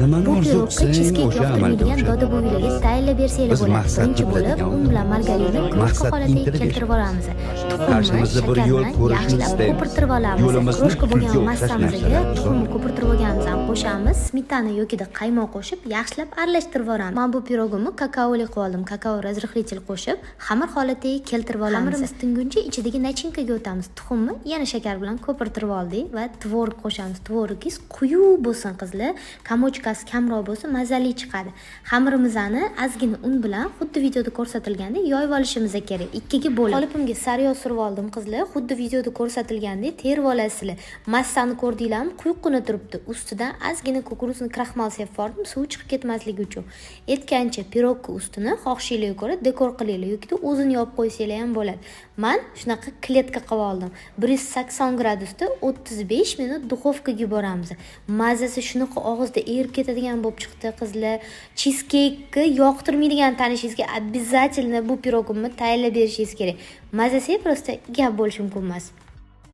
Nimani Bu orzu pirogga qilsang, cheescake o'sha amalga yoqtirmaydigan oshadi. doda buvilarga tayinlab bersanglar Biz bo'ladi. maqsadni Birinchi bo'lib, biladigan un bilan margarinni kroshka maqsad holatiga intilib keltirib olamiz. Tuxumni Qarshimizda bir shakar yo'l bilan ko'rishni yaxshilab istaymiz. ko'pirtirib olamiz. Yo'limizni Kroshka bo'lgan pulga o'xshash massamizga narsalar tuxumni ko'pirtirib olganimizni ham qo'shamiz. Smetana yokida qaymoq qo'shib, yaxshilab aralashtirib olamiz. Men bu pirogimni kakaoli qilib oldim. Kakao razrixlitel qo'shib, xamir holatiga keltirib olamiz. Xamirimiz tinguncha ichidagi nachinkaga o'tamiz. Tuxumni yana shakar bilan ko'pirtirib oldik va tvorog qo'shamiz. Tvorogingiz quyuq bo'lsin qizlar, kamochkasi kamroq bo'lsa mazali chiqadi. Xamirimizni ozgina un bilan xuddi videoda ko'rsatilgandek yoyib olishimiz kerak. Ikkiga bo'lib. Qolipimga sariyog' surib oldim qizlar. Xuddi videoda ko'rsatilgandek terib olasizlar. Massani ko'rdinglarmi? Quyuqqina turibdi. Ustidan ozgina kukuruzni kraxmal sepib yubordim, suv chiqib ketmasligi uchun. Aytgancha pirogga ustini xohishinglarga ko'ra dekor qilinglar yoki o'zini yopib qo'ysanglar ham bo'ladi. Men shunaqa kletka qilib oldim. 180 gradusda 35 minut duxovkaga yuboramiz. Mazasi shunaqa og'izda erib ketadigan bo'lib chiqdi qizlar. Cheescake'ni yoqtirmaydigan tanishingizga обязательно bu pirogimni tayyorlab berishingiz kerak. Mazasi просто gap bo'lishi mumkin emas.